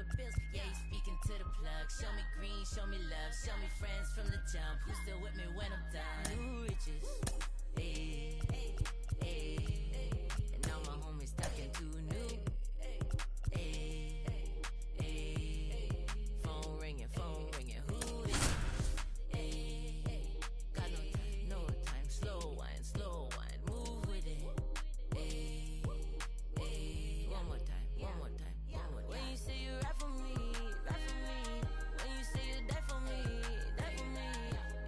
of bills. Yeah, you speaking to the plug. Show me green, show me love, show me friends from the jump. Who's still with me when I'm done? New riches, hey, hey, and now my homies talking too new. Hey, hey, phone ringing, who is it? Hey, got no time, slow wine, move with it. Hey, hey, one more time. When you say you rap for me. When you say you die for me.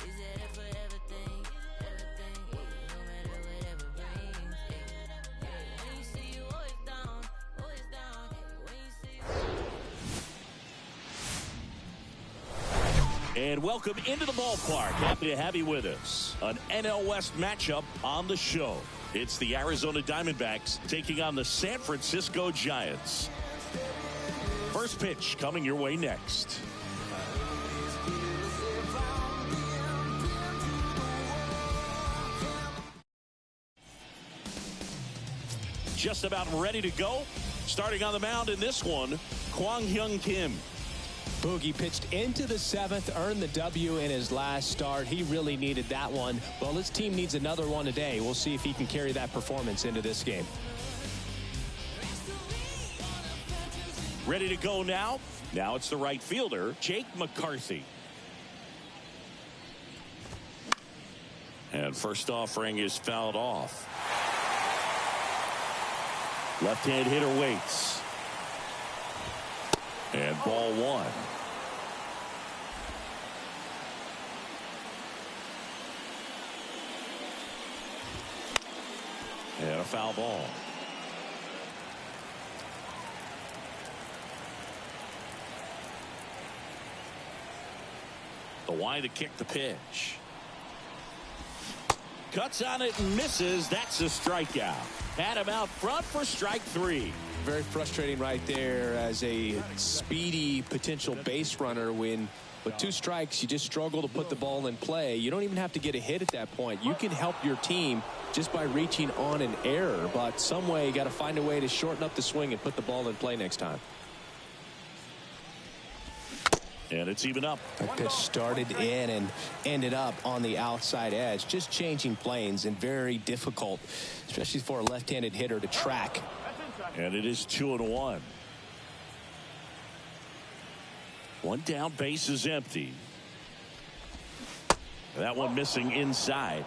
Is it a forever thing? No matter whatever brings. When you say you always down. When you say And welcome into the ballpark. Happy to have you with us. An NL West matchup on the show. It's the Arizona Diamondbacks taking on the San Francisco Giants. First pitch coming your way next. Just about ready to go. Starting on the mound in this one, Kwang-Hyun Kim. Boogie pitched into the seventh, earned the W in his last start. He really needed that one. Well, his team needs another one today. We'll see if he can carry that performance into this game. Ready to go now. Now it's the right fielder, Jake McCarthy. And first offering is fouled off. Left-hand hitter waits. And ball one. And a foul ball. The wide to kick the pitch. Cuts on it and misses. That's a strikeout. Had him out front for strike three. Very frustrating right there as a speedy potential base runner when with two strikes you just struggle to put the ball in play. You don't even have to get a hit at that point. You can help your team just by reaching on an error, but some way you got to find a way to shorten up the swing and put the ball in play next time. And it's even up. That pitch started in and ended up on the outside edge. Just changing planes and very difficult, especially for a left-handed hitter to track. And it is 2-1. One down, base is empty. That one missing inside.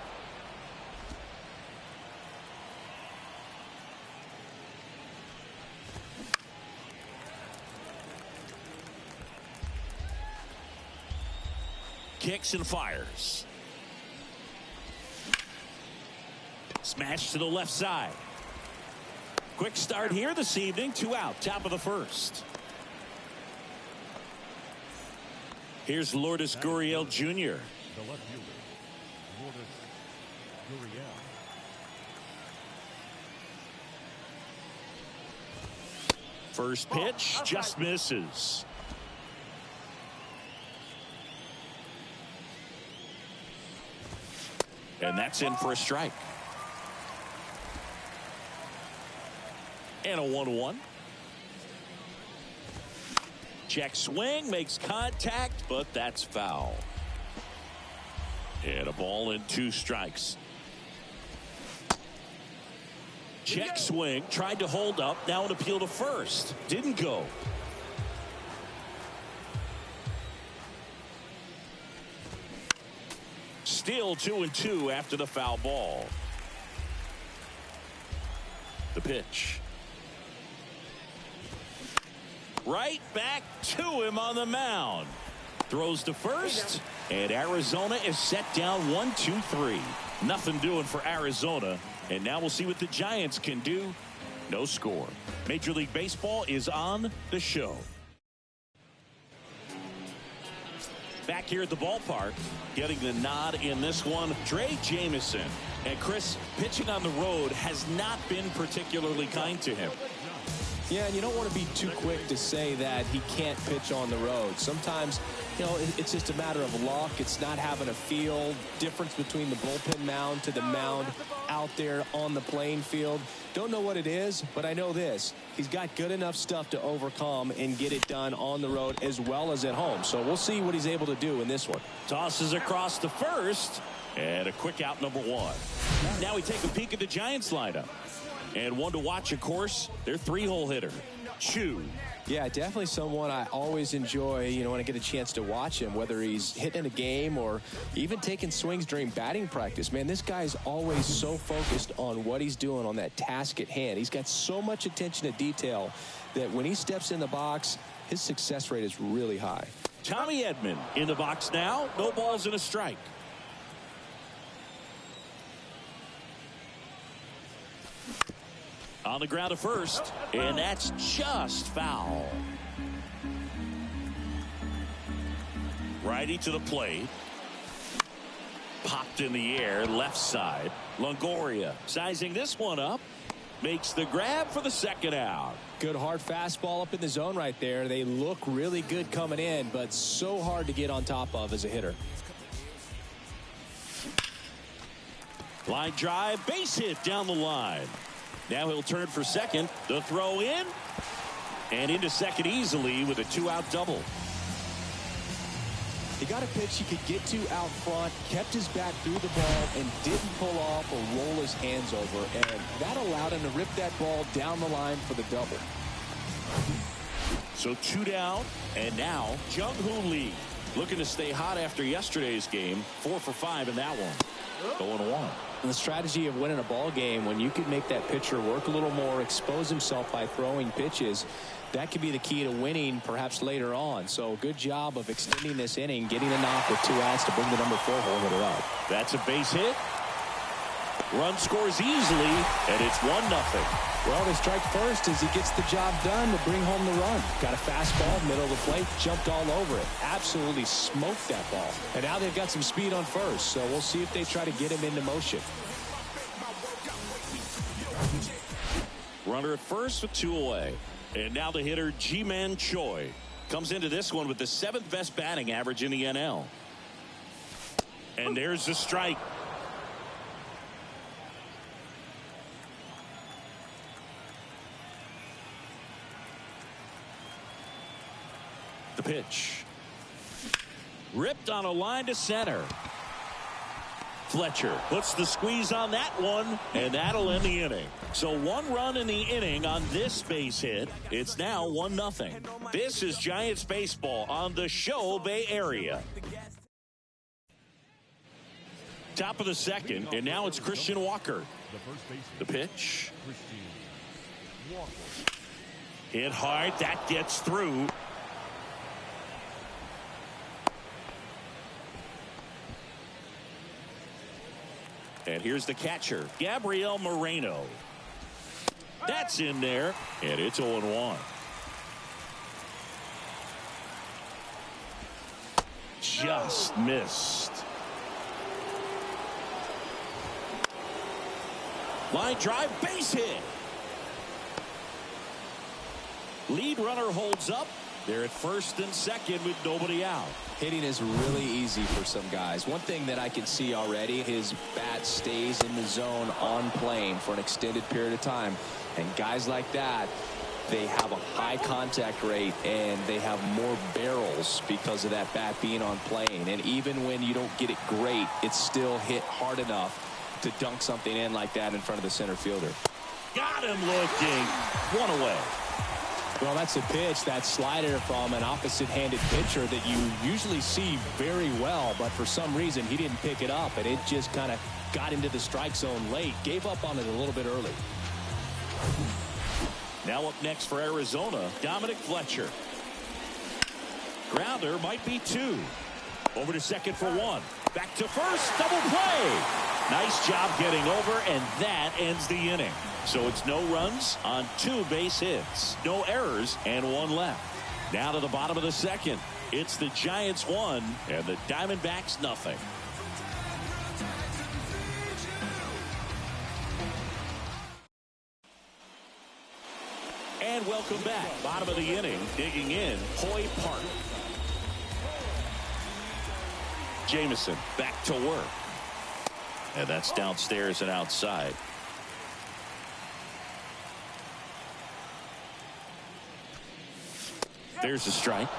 Kicks and fires. Smash to the left side. Quick start here this evening. 2 out, top of the first. Here's Lourdes Gurriel Jr. The left fielder, Lourdes Gurriel. First pitch just misses. And that's in for a strike. And a 1-1. Check swing, makes contact, but that's foul. And a ball and 2 strikes. Check swing, tried to hold up, now an appeal to first. Didn't go. Still 2-2 after the foul ball. The pitch. Right back to him on the mound. Throws to first, and Arizona is set down 1-2-3. Nothing doing for Arizona, and now we'll see what the Giants can do. No score. Major League Baseball is on the show. Back here at the ballpark, getting the nod in this one, Drey Jameson. And Chris, pitching on the road has not been particularly kind to him. Yeah, and you don't want to be too quick to say that he can't pitch on the road. Sometimes You know, it's just a matter of luck. It's not having a feel. Difference between the bullpen mound to the mound out there on the playing field. Don't know what it is, but I know this. He's got good enough stuff to overcome and get it done on the road as well as at home. So we'll see what he's able to do in this one. Tosses across to first. And a quick out, number one. Now we take a peek at the Giants lineup. And one to watch, of course, their three-hole hitter, Chu. Yeah, definitely someone I always enjoy, you know, when I get a chance to watch him, whether he's hitting a game or even taking swings during batting practice. Man, this guy's always so focused on what he's doing on that task at hand. He's got so much attention to detail that when he steps in the box, his success rate is really high. Tommy Edman in the box now. No balls and a strike. On the ground to first, and that's just foul. Righty to the plate. Popped in the air, left side. Longoria sizing this one up. Makes the grab for the second out. Good hard fastball up in the zone right there. They look really good coming in, but so hard to get on top of as a hitter. Line drive, base hit down the line. Now he'll turn for second. The throw in. And into second easily with a two-out double. He got a pitch he could get to out front, kept his bat through the ball, and didn't pull off or roll his hands over. And that allowed him to rip that ball down the line for the double. So two down. And now Jung-Hoo Lee looking to stay hot after yesterday's game. 4 for 5 in that one. 0-1. The strategy of winning a ball game, when you can make that pitcher work a little more, expose himself by throwing pitches, that could be the key to winning perhaps later on. So good job of extending this inning, getting a knock with 2 outs to bring the number 4 hole hitter up. That's a base hit. Run scores easily, and it's 1-0. Well, they strike first as he gets the job done to bring home the run. Got a fastball, middle of the plate, jumped all over it. Absolutely smoked that ball. And now they've got some speed on first, so we'll see if they try to get him into motion. Runner at first with 2 away. And now the hitter, Ji-Man Choi, comes into this one with the 7th best batting average in the NL. And there's the strike. The pitch. Ripped on a line to center. Fletcher puts the squeeze on that one, and that'll end the inning. So 1 run in the inning on this base hit. It's now 1-0. This is Giants baseball on the Show Bay Area. Top of the second, and now it's Christian Walker. The pitch. Hit hard. That gets through. And here's the catcher, Gabriel Moreno. That's in there, and it's 0-1. Just missed. Line drive, base hit. Lead runner holds up. They're at first and second with nobody out. Hitting is really easy for some guys. One thing that I can see already, his bat stays in the zone on plane for an extended period of time. And guys like that, they have a high contact rate and they have more barrels because of that bat being on plane. And even when you don't get it great, it's still hit hard enough to dunk something in like that in front of the center fielder. Got him looking. 1 away. Well, that's a pitch, that slider from an opposite-handed pitcher that you usually see very well, but for some reason he didn't pick it up, and it just kind of got into the strike zone late, gave up on it a little bit early. Now up next for Arizona, Dominic Fletcher. Grounder might be 2. Over to second for 1. Back to first, double play. Nice job getting over, and that ends the inning. So it's no runs on 2 base hits, no errors, and 1 left. Now to the bottom of the second. It's the Giants 1 and the Diamondbacks 0. And welcome back. Bottom of the inning, digging in, Hoy Park. Jamison back to work. And that's downstairs and outside. There's a strike.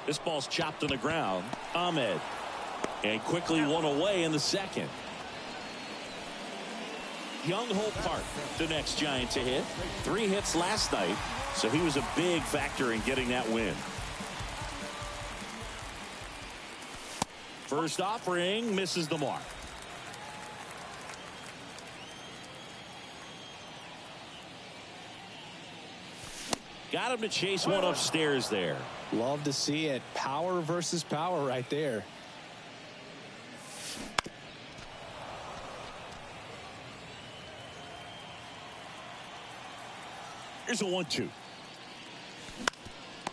This ball's chopped on the ground. Ahmed. And quickly one away in the second. Young Hope Park, the next Giant to hit. 3 hits last night, so he was a big factor in getting that win. First offering misses the mark. Got him to chase one upstairs there. Love to see it. Power versus power right there. Here's a 1-2.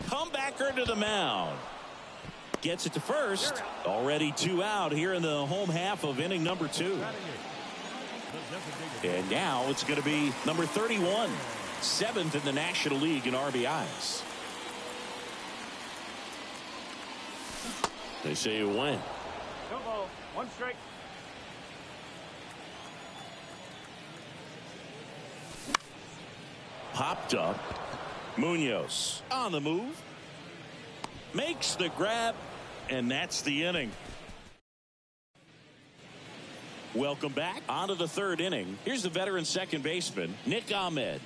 Comebacker to the mound. Gets it to first. Already 2 out here in the home half of inning number 2. And now it's going to be number 31. 7th in the National League in RBIs. They say you win. No ball. 1 strike. Popped up. Munoz on the move. Makes the grab. And that's the inning. Welcome back. On to the 3rd inning. Here's the veteran second baseman, Nick Ahmed.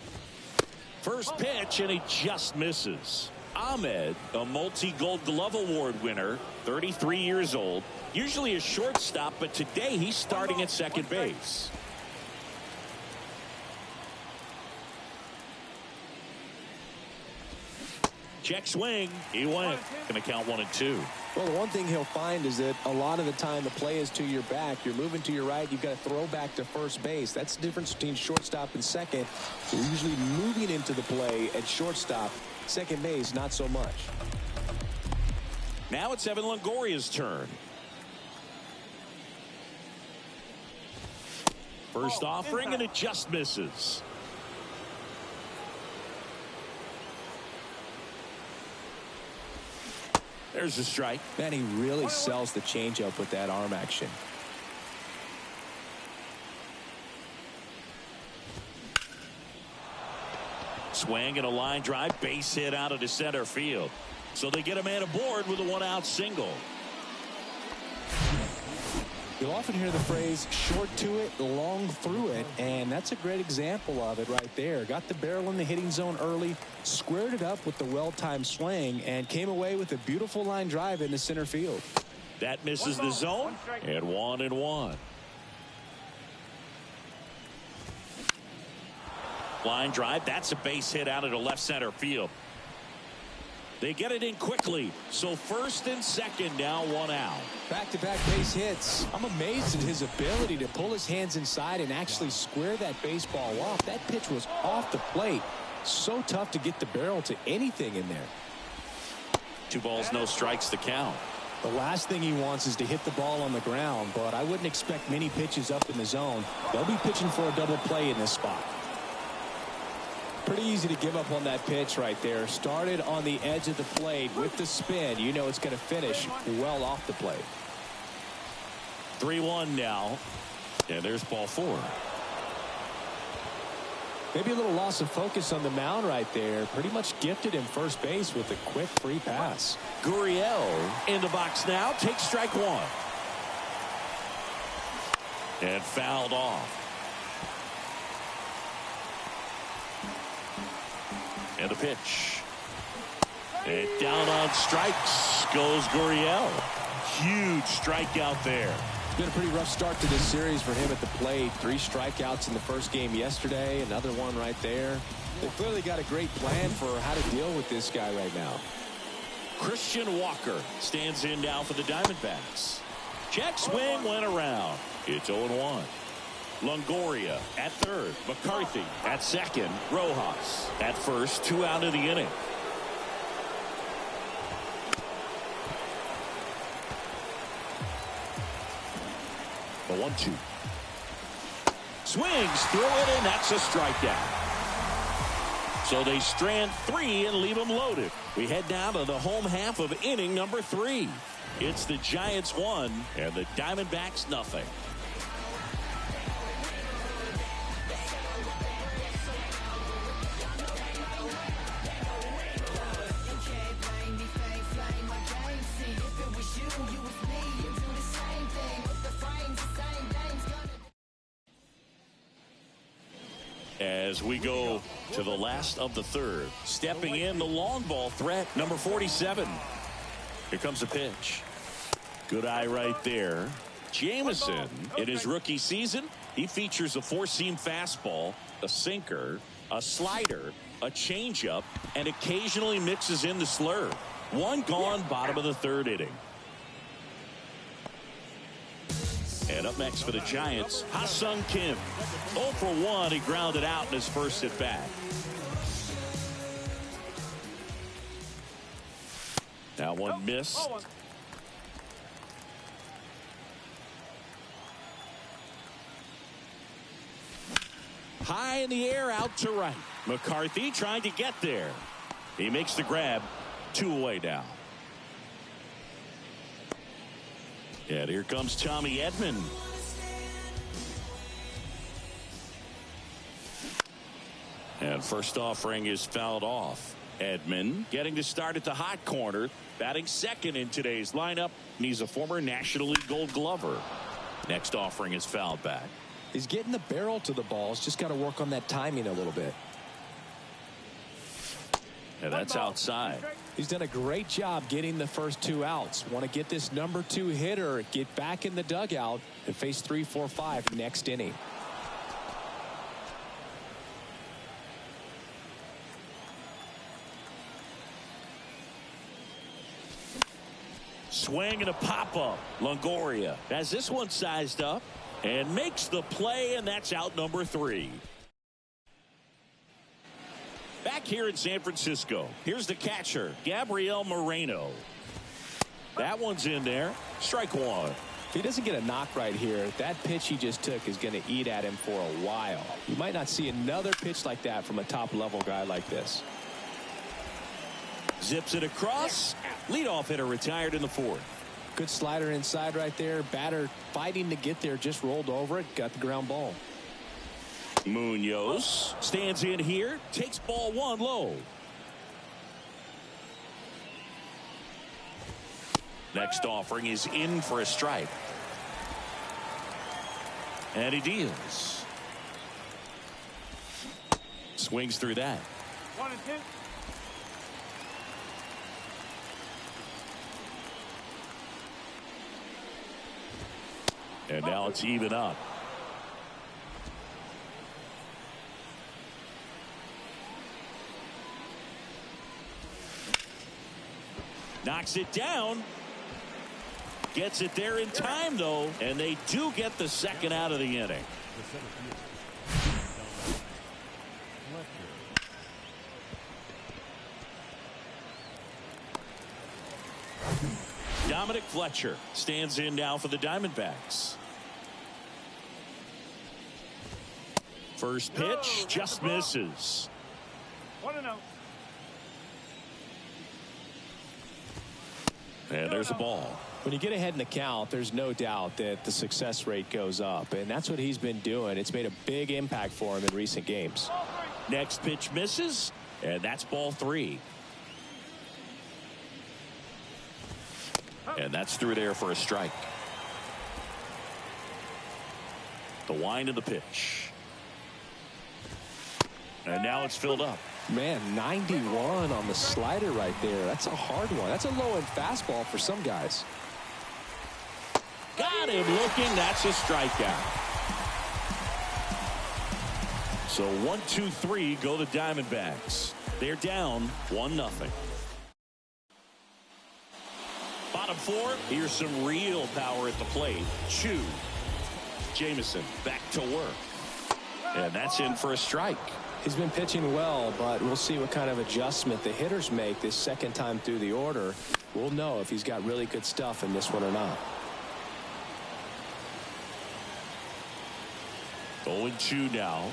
First pitch, and he just misses. Ahmed, a multi-Gold Glove Award winner, 33 years old. Usually a shortstop, but today he's starting at second base. Check swing. He went. Going to count 1-2. Well, the one thing he'll find is that a lot of the time the play is to your back. You're moving to your right. You've got to throw back to first base. That's the difference between shortstop and second. We're usually moving into the play at shortstop. Second base, not so much. Now it's Evan Longoria's turn. First offering, and it just misses. There's a strike. Man, he really sells the changeup with that arm action. Swing and a line drive, base hit out of the center field. So they get a man aboard with a 1-out single. You'll often hear the phrase short to it, long through it, and that's a great example of it right there. Got the barrel in the hitting zone early, squared it up with the well-timed swing, and came away with a beautiful line drive into center field. That misses the zone, and 1-1. Line drive, that's a base hit out of the left center field. They get it in quickly, so first and second, now 1 out. Back-to-back base hits. I'm amazed at his ability to pull his hands inside and actually square that baseball off. That pitch was off the plate. So tough to get the barrel to anything in there. 2 balls, no strikes to count. The last thing he wants is to hit the ball on the ground, but I wouldn't expect many pitches up in the zone. They'll be pitching for a double play in this spot. Pretty easy to give up on that pitch right there. Started on the edge of the plate with the spin. You know it's going to finish well off the plate. 3-1 now. And there's ball 4. Maybe a little loss of focus on the mound right there. Pretty much gifted him first base with a quick free pass. Gurriel in the box now. Takes strike 1. And fouled off. And a pitch. And down on strikes goes Gurriel. Huge strikeout there. It's been a pretty rough start to this series for him at the plate. 3 strikeouts in the first game yesterday. Another one right there. They've clearly got a great plan for how to deal with this guy right now. Christian Walker stands in now for the Diamondbacks. Check swing went around. It's 0-1. Longoria at third. McCarthy at second. Rojas at first. 2 out of the inning. The 1-2. Swings through it, and that's a strikeout. So they strand 3 and leave them loaded. We head down to the home half of inning number 3. It's the Giants 1 and the Diamondbacks nothing. As we go to the last of the third, stepping in the long ball threat, number 47. Here comes a pitch. Good eye right there. Jameson, in his rookie season, he features a 4-seam fastball, a sinker, a slider, a changeup, and occasionally mixes in the slurve. 1 gone, bottom of the third inning. And up next for the Giants, Ha-Sung Kim. 0 for 1, he grounded out in his first at bat. Now one missed. High in the air, out to right. McCarthy trying to get there. He makes the grab. 2 away now. And here comes Tommy Edman. And first offering is fouled off. Edman getting to start at the hot corner, batting second in today's lineup, and he's a former National League Gold Glover. Next offering is fouled back. He's getting the barrel to the ball. He's just got to work on that timing a little bit. And that's outside. He's done a great job getting the first 2 outs. Want to get this number 2 hitter, get back in the dugout, and face 3, 4, 5 next inning. Swing and a pop-up. Longoria has this one sized up and makes the play, and that's out number 3. Back here in San Francisco, here's the catcher, Gabriel Moreno. That one's in there. Strike 1. If he doesn't get a knock right here, that pitch he just took is going to eat at him for a while. You might not see another pitch like that from a top-level guy like this. Zips it across. Leadoff hitter retired in the 4th. Good slider inside right there. Batter fighting to get there, just rolled over it, got the ground ball. Munoz stands in here, takes ball 1 low. Next offering is in for a strike. And he deals. Swings through that. 1 and 2. And now it's even up. Knocks it down. Gets it there in time, though. And they do get the second out of the inning. Dominic Fletcher stands in now for the Diamondbacks. First pitch just misses. 1-0. And there's a ball. When you get ahead in the count, there's no doubt that the success rate goes up, and that's what he's been doing. It's made a big impact for him in recent games. Next pitch misses, and that's ball 3. And that's through there for a strike. The wind of the pitch. And now it's filled up. Man, 91 on the slider right there. That's a hard one. That's a low-end fastball for some guys. Got him looking. That's a strikeout. So 1, 2, 3 go the Diamondbacks. They're down 1-0. Bottom 4. Here's some real power at the plate. Chu. Jameson back to work. And that's in for a strike. He's been pitching well, but we'll see what kind of adjustment the hitters make this second time through the order. We'll know if he's got really good stuff in this one or not. 0-2 now.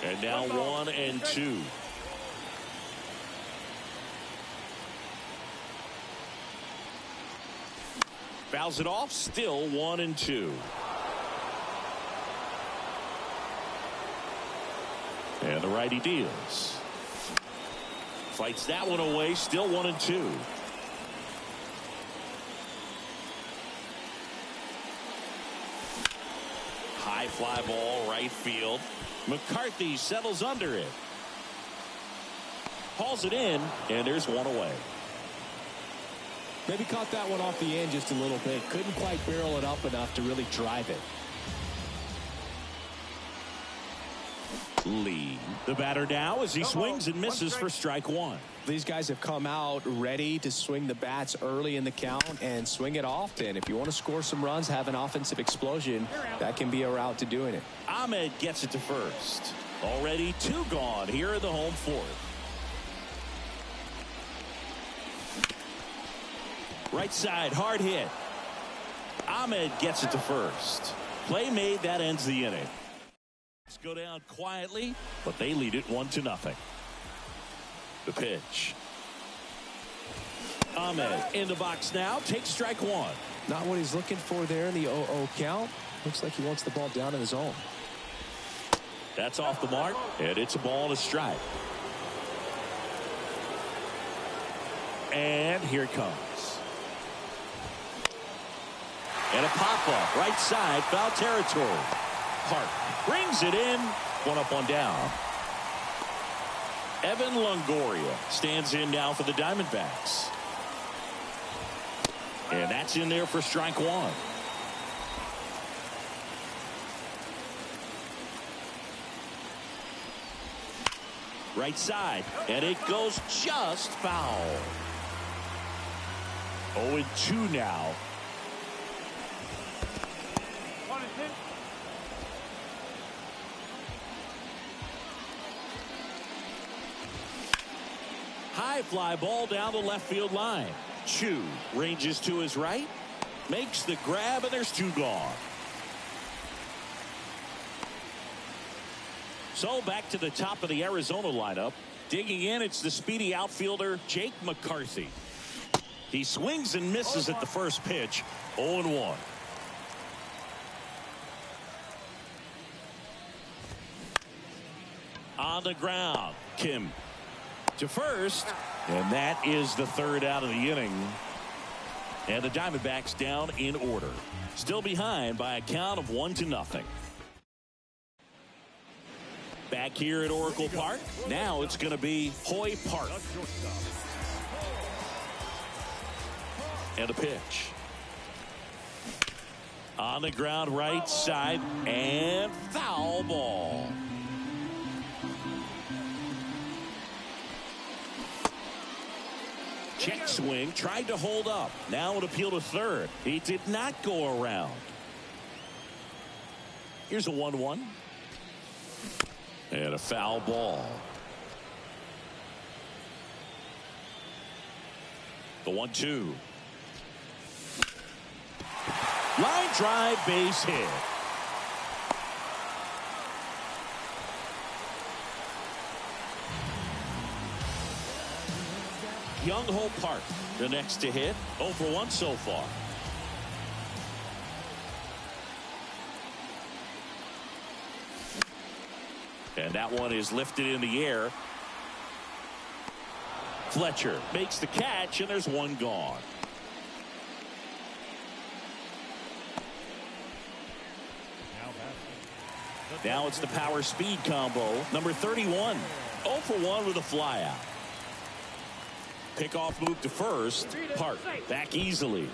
And now 1-2. Fouls it off, still 1-2. And the righty deals. Fights that one away, still 1-2. High fly ball, right field. McCarthy settles under it. Hauls it in, and there's one away. Maybe caught that one off the end just a little bit. Couldn't quite barrel it up enough to really drive it. Lee, the batter now as he swings and misses for strike one. These guys have come out ready to swing the bats early in the count and swing it often. If you want to score some runs, have an offensive explosion, that can be a route to doing it. Ahmed gets it to first. Already 2 gone here in the home fourth. Right side, hard hit. Ahmed gets it to first. Play made, that ends the inning. Let's go down quietly, but they lead it 1-0. The pitch. Ahmed in the box now, takes strike one. Not what he's looking for there in the 0-0 count. Looks like he wants the ball down in the zone. That's off the mark, and it's a ball and a strike. And here it comes. And a pop-up, right side, foul territory. Hart brings it in, 1 up, 1 down. Evan Longoria stands in now for the Diamondbacks. And that's in there for strike one. Right side, and it goes just foul. 0-2 now. 1-2. High fly ball down the left field line. Chu ranges to his right, makes the grab, and there's 2 gone. So back to the top of the Arizona lineup. Digging in, it's the speedy outfielder Jake McCarthy. He swings and misses at the first pitch. 0-1. On the ground, Kim to first, and that is the 3rd out of the inning. And the Diamondbacks down in order, still behind by a count of 1-0. Back here at Oracle Park, now it's going to be Hoy Park. And a pitch. On the ground, right side, and foul ball. Check swing, tried to hold up. Now an appeal to third. He did not go around. Here's a 1-1. And a foul ball. The 1-2. Line drive, base hit. Young Ho Park, the next to hit. 0 for 1 so far. And that one is lifted in the air. Fletcher makes the catch, and there's 1 gone. Now it's the power speed combo. Number 31. 0 for 1 with a flyout. Pickoff move to first. Park back easily.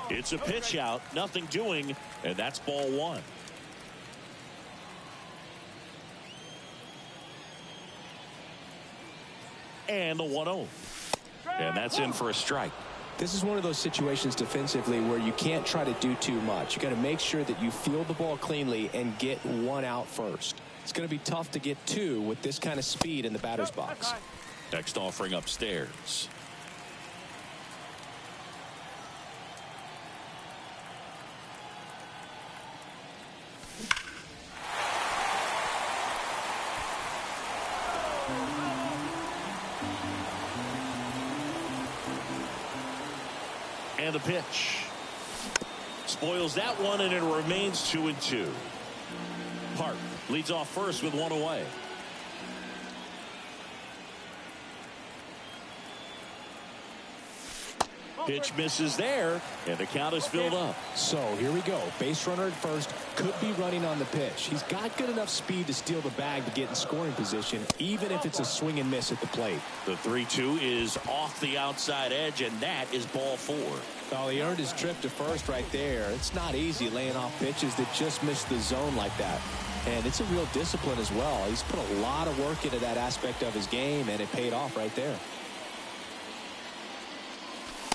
It's a pitch out, nothing doing, and that's ball 1. And the 1-0. And that's in for a strike. This is one of those situations defensively where you can't try to do too much. You got to make sure that you field the ball cleanly and get 1 out first. It's going to be tough to get 2 with this kind of speed in the batter's box. Next offering upstairs. And the pitch. Spoils that one, and it remains 2-2. Park leads off first with one away. Pitch misses there, and the count is filled up. So here we go. Base runner at first, could be running on the pitch. He's got good enough speed to steal the bag to get in scoring position, even if it's a swing and miss at the plate. The 3-2 is off the outside edge, and that is ball 4. Well, he earned his trip to first right there. It's not easy laying off pitches that just miss the zone like that. And it's a real discipline as well. He's put a lot of work into that aspect of his game, and it paid off right there.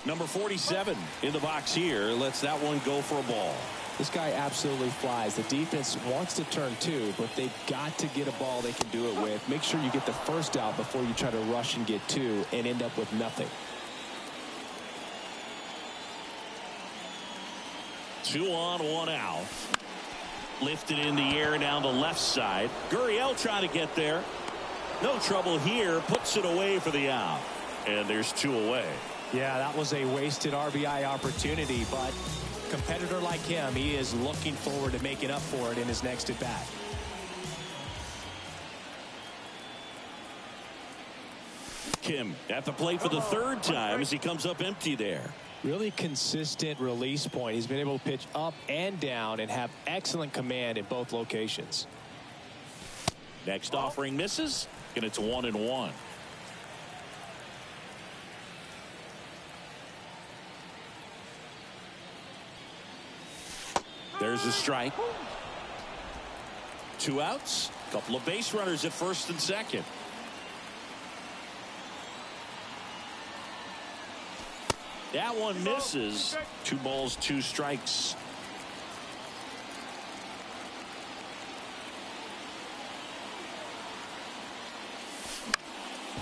Number 47 in the box here lets that one go for a ball. This guy absolutely flies. The defense wants to turn 2, but they've got to get a ball they can do it with. Make sure you get the first out before you try to rush and get 2 and end up with nothing. 2 on, 1 out. Lifted in the air down the left side. Gurriel trying to get there. No trouble here. Puts it away for the out. And there's 2 away. Yeah, that was a wasted RBI opportunity, but competitor like him, he is looking forward to making up for it in his next at bat. Kim at the plate for the 3rd time as he comes up empty there. Really consistent release point. He's been able to pitch up and down and have excellent command in both locations. Next offering misses, and it's 1-1. There's a strike. 2 outs. Couple of base runners at first and second. That one misses. 2 balls, 2 strikes.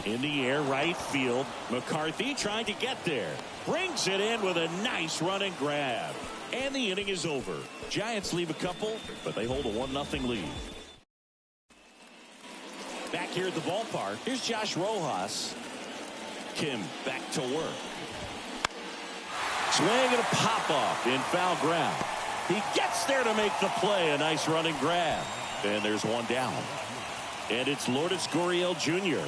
In the air, right field. McCarthy trying to get there. Brings it in with a nice running grab. And the inning is over. Giants leave a couple, but they hold a 1-0 lead. Back here at the ballpark, here's Josh Rojas. Kim back to work. Swing and a pop-off in foul ground. He gets there to make the play. A nice running grab. And there's 1 down. And it's Lourdes Gurriel Jr.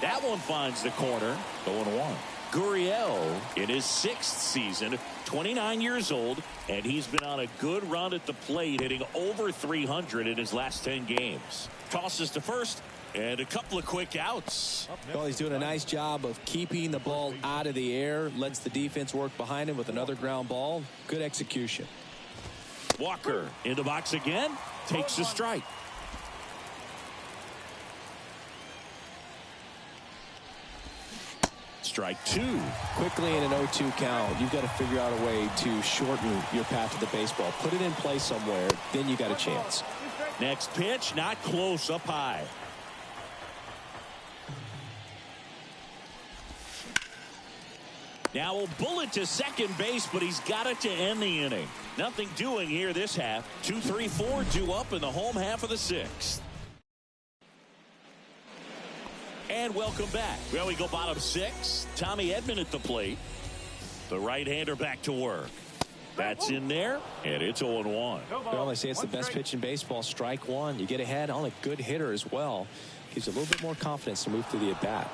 That one finds the corner. 0-1. Gurriel in his 6th season, 29 years old, and he's been on a good run at the plate, hitting over 300 in his last 10 games. Tosses to first, and a couple of quick outs. Well, he's doing a nice job of keeping the ball out of the air, lets the defense work behind him with another ground ball. Good execution. Walker in the box again, takes a strike. Strike 2. Quickly in an 0-2 count, you've got to figure out a way to shorten your path to the baseball. Put it in play somewhere, then you got a chance. Next pitch, not close, up high. Now a bullet to second base, but he's got it to end the inning. Nothing doing here this half. 2-3-4 due up in the home half of the 6th. And welcome back. Well, we go bottom 6. Tommy Edman at the plate. The right-hander back to work. That's in there, and it's 0-1. Well, they say it's the best pitch in baseball. Strike 1. You get ahead on a good hitter as well. Gives you a little bit more confidence to move through the at-bat.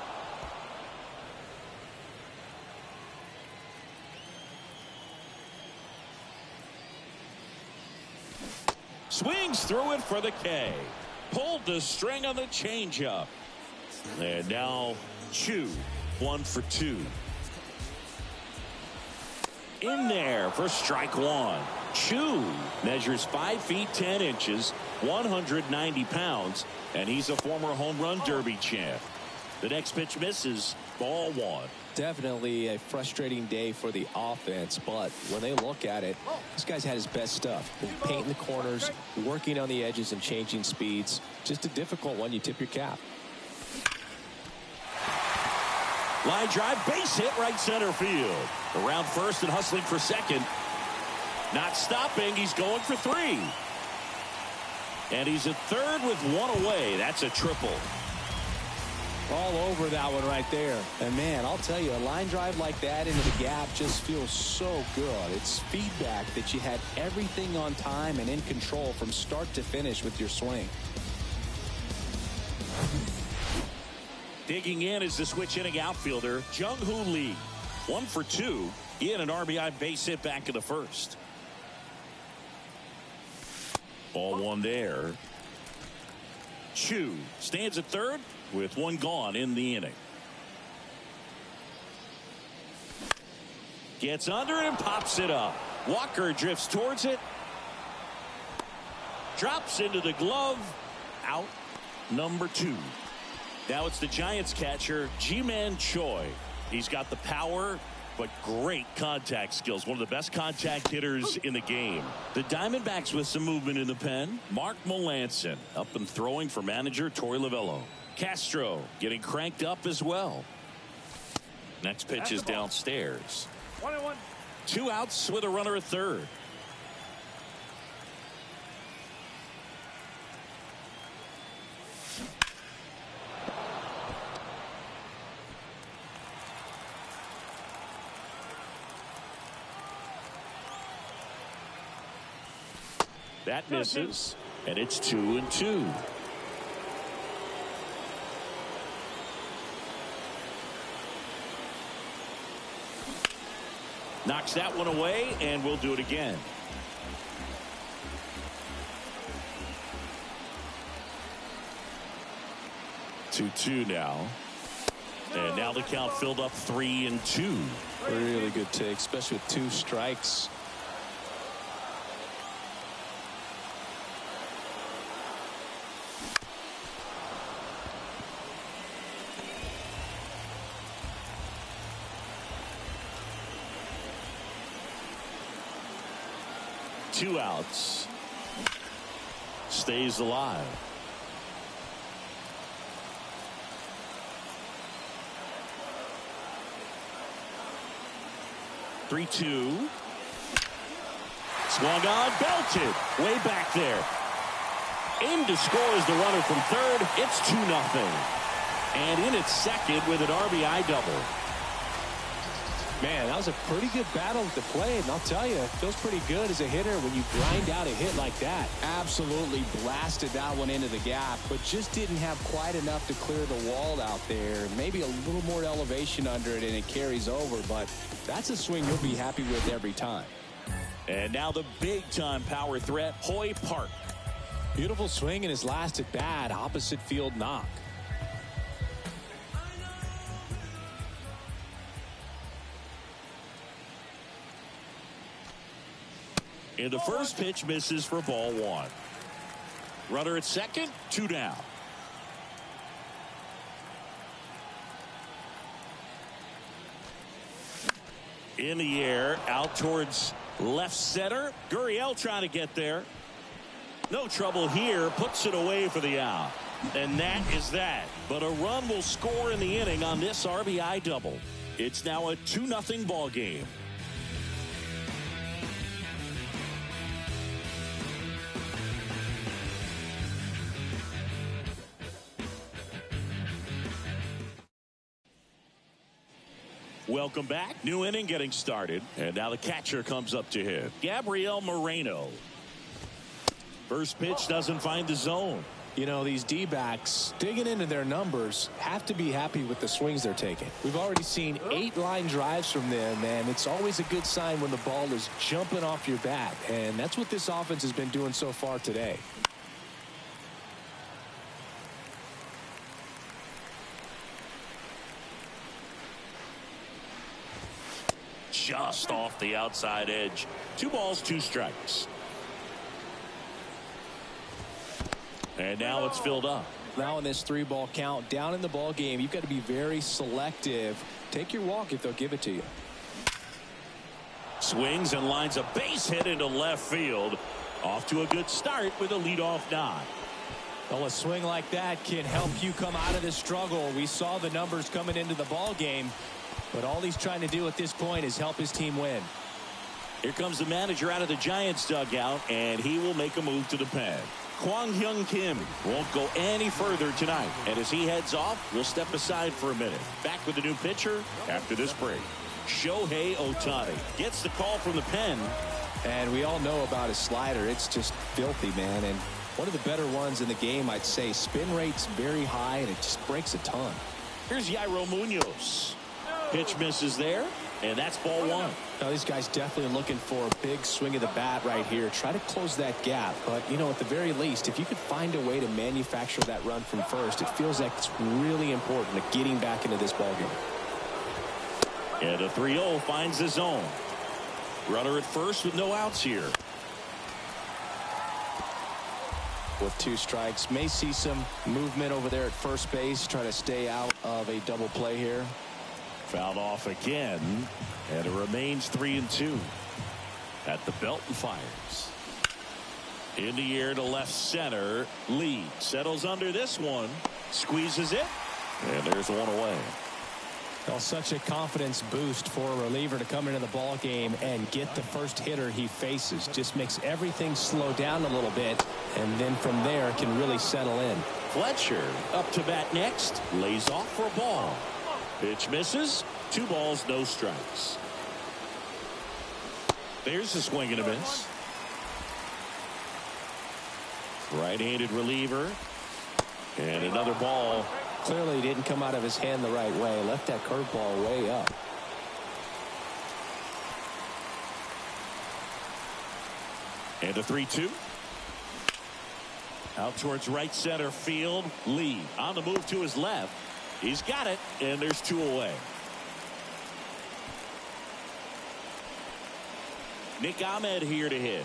Swings through it for the K. Pulled the string on the changeup. And now Chu, 1 for 2. In there for strike 1. Chu measures 5 feet 10 inches, 190 pounds, and he's a former home run derby champ. The next pitch misses, ball 1. Definitely a frustrating day for the offense, but when they look at it, this guy's had his best stuff. Painting the corners, working on the edges, and changing speeds. Just a difficult one. You tip your cap. Line drive, base hit, right center field. Around first and hustling for second. Not stopping, he's going for 3. And he's at third with 1 away. That's a triple. All over that one right there. And man, I'll tell you, a line drive like that into the gap just feels so good. It's feedback that you had everything on time and in control from start to finish with your swing. Digging in is the switch inning outfielder, Jung-Hoo Lee. 1 for 2 in an RBI base hit back in the first. Ball one there. Chu stands at third with one gone in the inning. Gets under it and pops it up. Walker drifts towards it. Drops into the glove. Out number 2. Now it's the Giants catcher, Ji-Man Choi. He's got the power, but great contact skills. One of the best contact hitters in the game. The Diamondbacks with some movement in the pen. Mark Melanson up and throwing for manager Torey Lovullo. Castro getting cranked up as well. Next pitch is downstairs. 1-1. 2 outs with a runner at third. That misses, and it's 2-2. Knocks that one away, and we'll do it again. Two now. And now the count filled up 3-2. Really good take, especially with 2 strikes. Two outs. Stays alive. Three-two. Swung on, belted. Way back there. Aimed to score as the runner from third. It's 2-0. And in at second with an RBI double. Man, that was a pretty good battle at the plate, and I'll tell you, it feels pretty good as a hitter when you grind out a hit like that. Absolutely blasted that one into the gap, but just didn't have quite enough to clear the wall out there. Maybe a little more elevation under it, and it carries over, but that's a swing you'll be happy with every time. And now the big-time power threat, Hoy Park. Beautiful swing in his last at bat, opposite field knock. And the first pitch misses for ball 1. Runner at second, 2 down. In the air, out towards left center. Gurriel trying to get there. No trouble here, puts it away for the out. And that is that. But a run will score in the inning on this RBI double. It's now a 2-0 ball game. Welcome back. New inning getting started. And now the catcher comes up to hit. Gabriel Moreno. First pitch doesn't find the zone. You know, these D-backs digging into their numbers have to be happy with the swings they're taking. We've already seen 8 line drives from them, and it's always a good sign when the ball is jumping off your bat. And that's what this offense has been doing so far today. Just off the outside edge. 2 balls, 2 strikes. And now it's filled up. Now in this 3-ball count, down in the ball game, you've got to be very selective. Take your walk if they'll give it to you. Swings and lines a base hit into left field. Off to a good start with a leadoff nod. Well, a swing like that can help you come out of this struggle. We saw the numbers coming into the ball game, but all he's trying to do at this point is help his team win. Here comes the manager out of the Giants dugout, and he will make a move to the pen. Kwang-Hyun Kim won't go any further tonight. And as he heads off, we'll step aside for a minute. Back with a new pitcher after this break. Shohei Ohtani gets the call from the pen. And we all know about his slider. It's just filthy, man. And one of the better ones in the game, I'd say. Spin rate's very high, and it just breaks a ton. Here's Yairo Munoz. Pitch misses there, and that's ball one. Now, these guys definitely looking for a big swing of the bat right here. Try to close that gap. But, you know, at the very least, if you could find a way to manufacture that run from first, it feels like it's really important to getting back into this ballgame. And a 3-0 finds the zone. Runner at first with no outs here. With 2 strikes, may see some movement over there at first base. Try to stay out of a double play here. Fouled off again, and it remains 3-2. At the belt and fires. In the air to left center. Lee settles under this one. Squeezes it, and there's one away. Well, such a confidence boost for a reliever to come into the ball game and get the first hitter he faces. Just makes everything slow down a little bit, and then from there can really settle in. Fletcher up to bat next. Lays off for a ball. Pitch misses. 2 balls, no strikes. There's a swing and a miss. Right-handed reliever. And another ball. Clearly didn't come out of his hand the right way. Left that curveball way up. And a 3-2. Out towards right center field. Lee on the move to his left. He's got it, and there's 2 away. Nick Ahmed here to hit.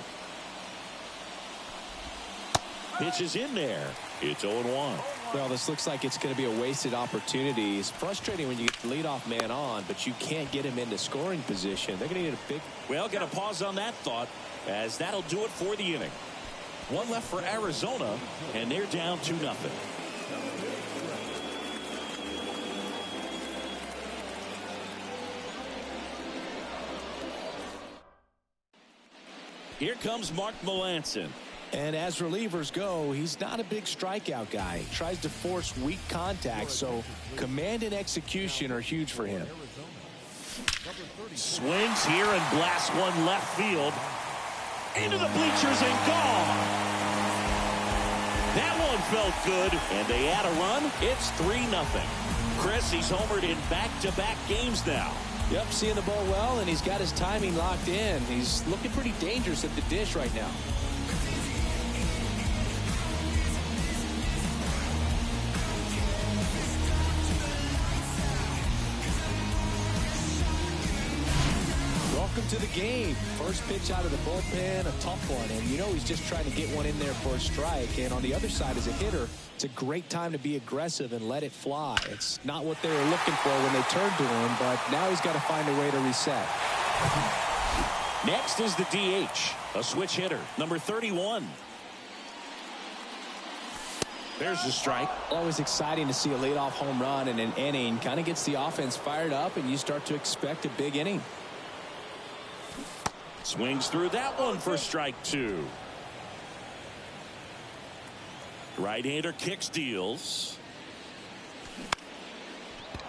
Pitch is in there. It's 0-1. Well, this looks like it's going to be a wasted opportunity. It's frustrating when you get the leadoff man on, but you can't get him into scoring position. They're going to need a big... Well, going to pause on that thought, as that'll do it for the inning. 1 left for Arizona, and they're down 2-0. Here comes Mark Melancon. And as relievers go, he's not a big strikeout guy. He tries to force weak contact, so command and execution are huge for him. Swings here and blasts one left field. Into the bleachers and gone. That one felt good, and they add a run. It's 3-0. Chris, he's homered in back-to-back games now. Yep, seeing the ball well, and he's got his timing locked in. He's looking pretty dangerous at the dish right now. Welcome to the game. First pitch out of the bullpen, a tough one. And you know he's just trying to get one in there for a strike. And on the other side, as a hitter, it's a great time to be aggressive and let it fly. It's not what they were looking for when they turned to him, but now he's got to find a way to reset. Next is the DH, a switch hitter, number 31. There's the strike. Always exciting to see a leadoff home run in an inning. Kind of gets the offense fired up, and you start to expect a big inning. Swings through that one for strike 2. Right-hander kicks, deals.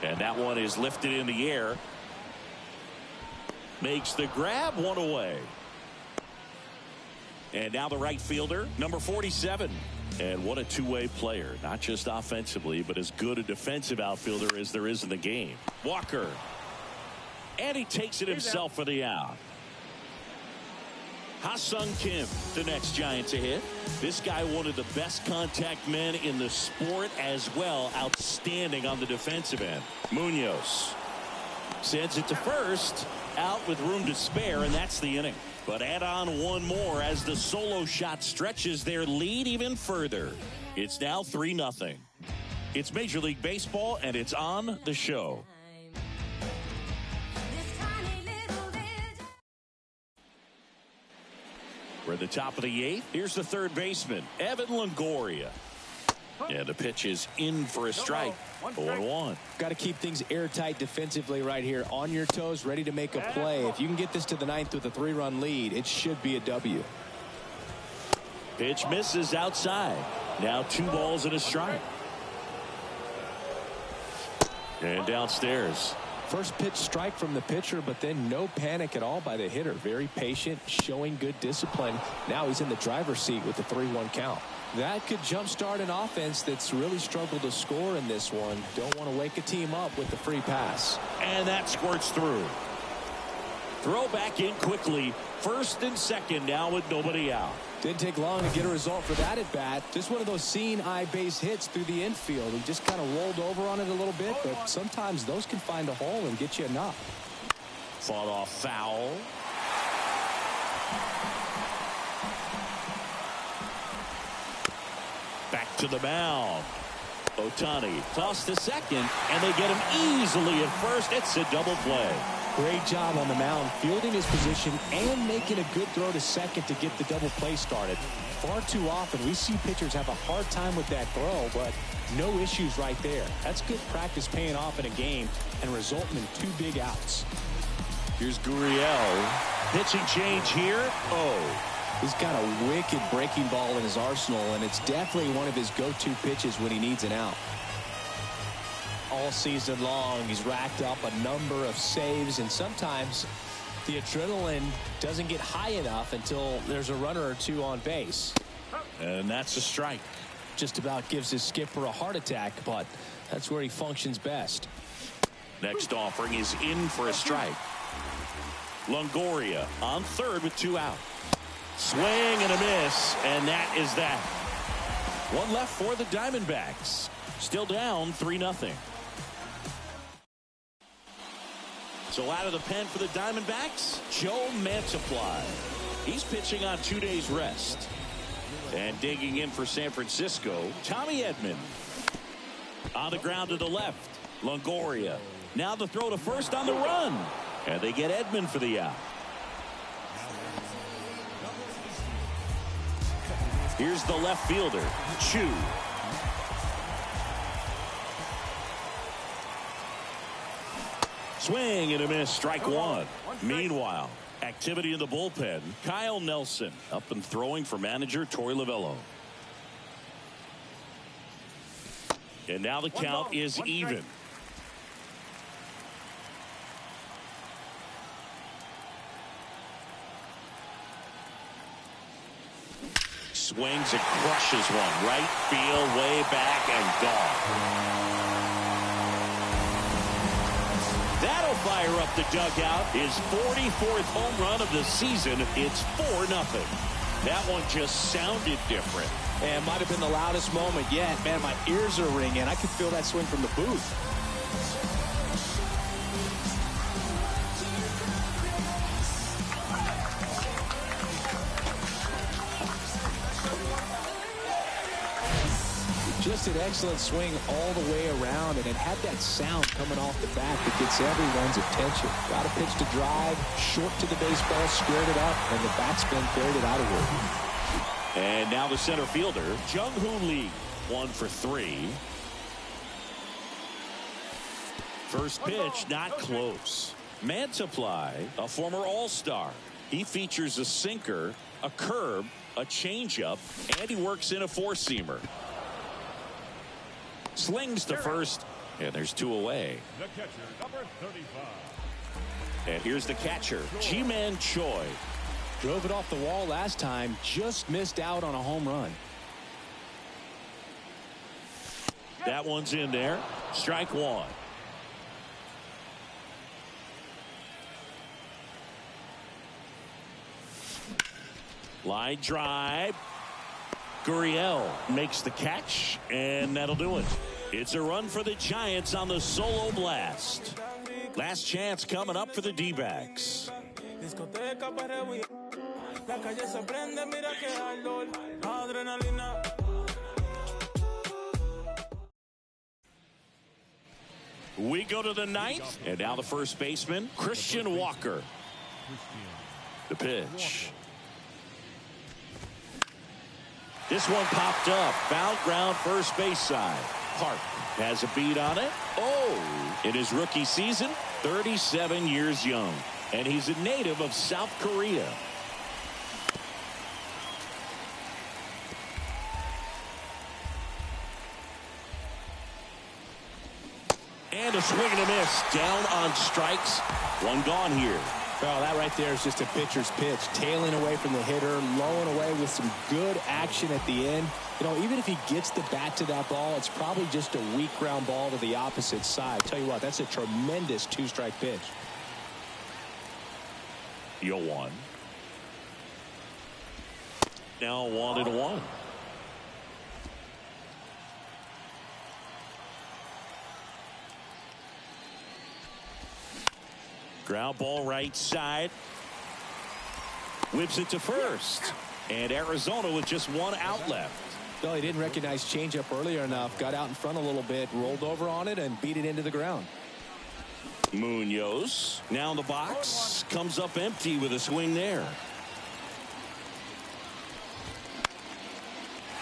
And that one is lifted in the air. Makes the grab, 1 away. And now the right fielder, number 47. And what a two-way player, not just offensively, but as good a defensive outfielder as there is in the game. Walker. And he takes it himself for the out. Ha-Sung Kim, the next Giant to hit. This guy, one of the best contact men in the sport as well. Outstanding on the defensive end. Munoz sends it to first. Out with room to spare, and that's the inning. But add on one more as the solo shot stretches their lead even further. It's now 3-0. It's Major League Baseball, and it's on the show. We're at the top of the 8th. Here's the third baseman, Evan Longoria. And the pitch is in for a strike. 0-1. Got to keep things airtight defensively right here. On your toes, ready to make a play. If you can get this to the 9th with a 3-run lead, it should be a W. Pitch misses outside. Now 2 balls and a strike. And downstairs. First pitch strike from the pitcher, but then no panic at all by the hitter. Very patient, showing good discipline. Now he's in the driver's seat with the 3-1 count. That could jumpstart an offense that's really struggled to score in this one. Don't want to wake a team up with the free pass. And that squirts through. Throw back in quickly. First and second now with nobody out. Didn't take long to get a result for that at bat. Just one of those seeing eye base hits through the infield. He just kind of rolled over on it a little bit, but sometimes those can find a hole and get you enough. Fought off foul. Back to the mound. Ohtani tossed to second, and they get him easily at first. It's a double play. Great job on the mound, fielding his position and making a good throw to second to get the double play started. Far too often we see pitchers have a hard time with that throw, but no issues right there. That's good practice paying off in a game and resulting in 2 big outs. Here's Gurriel. Pitching change here. Oh. He's got a wicked breaking ball in his arsenal, and it's definitely one of his go-to pitches when he needs an out. All season long, he's racked up a number of saves, and sometimes the adrenaline doesn't get high enough until there's a runner or 2 on base. And that's a strike. Just about gives his skipper a heart attack, but that's where he functions best. Next offering is in for a strike. Longoria on third with 2 out. Swing and a miss, and that is that. 1 left for the Diamondbacks. Still down 3-0. So out of the pen for the Diamondbacks, Joe Mantiply. He's pitching on 2 days rest. And digging in for San Francisco, Tommy Edman. On the ground to the left, Longoria. Now the throw to first on the run. And they get Edman for the out. Here's the left fielder, Chu. Swing and a miss, strike 1. Meanwhile, activity in the bullpen. Kyle Nelson up and throwing for manager Torey Lovullo. And now the count is even. Swings and crushes one. Right field, way back, and gone. That'll fire up the dugout. His 44th home run of the season. It's 4-0. That one just sounded different. And might have been the loudest moment yet. Man, my ears are ringing. I could feel that swing from the booth. Just an excellent swing all the way around, and it had that sound coming off the bat that gets everyone's attention. Got a pitch to drive, short to the baseball, squared it up, and the backspin carried it out of here. And now the center fielder, Jung-Hoo Lee, 1 for 3. First pitch, not close. Mantiply, a former All-Star. He features a sinker, a curve, a changeup, and he works in a 4-seamer. Slings to first, and there's 2 away. The catcher, number 35. And here's the catcher, Ji-Man Choi. Drove it off the wall last time, just missed out on a home run. That one's in there. Strike 1. Line drive. Gurriel makes the catch, and that'll do it. It's a run for the Giants on the solo blast. Last chance coming up for the D-backs. We go to the 9th, and now the first baseman, Christian Walker. The pitch. This one popped up. Foul ground, first base side. Park has a beat on it. Oh, in his rookie season, 37 years young. And he's a native of South Korea. And a swing and a miss. Down on strikes. One gone here. Well, that right there is just a pitcher's pitch. Tailing away from the hitter, lowing away with some good action at the end. You know, even if he gets the bat to that ball, it's probably just a weak ground ball to the opposite side. Tell you what, that's a tremendous two-strike pitch. 0-1. Now 1-1. Ground ball right side. Whips it to first. And Arizona with just one out left. Well, he didn't recognize changeup earlier enough. Got out in front a little bit, rolled over on it, and beat it into the ground. Munoz now in the box. Comes up empty with a swing there.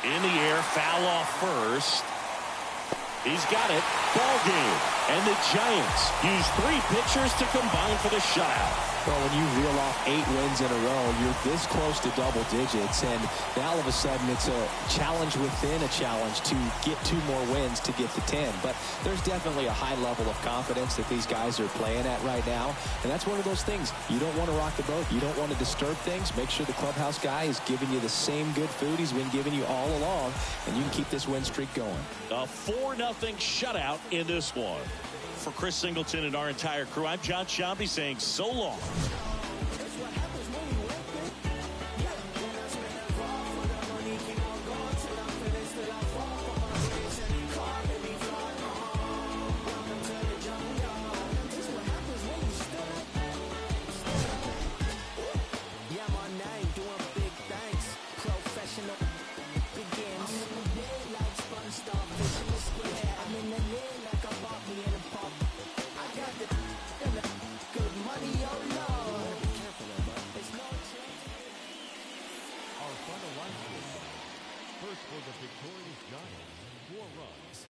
In the air, foul off first. He's got it. Ball game. And the Giants use 3 pitchers to combine for the shutout. Well, when you reel off 8 wins in a row, you're this close to double digits, and now all of a sudden it's a challenge within a challenge to get 2 more wins to get to 10. But there's definitely a high level of confidence that these guys are playing at right now, and that's one of those things. You don't want to rock the boat. You don't want to disturb things. Make sure the clubhouse guy is giving you the same good food he's been giving you all along, and you can keep this win streak going. A 4-0 shutout in this one. For Chris Singleton and our entire crew, I'm John Shambi saying so long. First for the victorious Giants, 4 runs.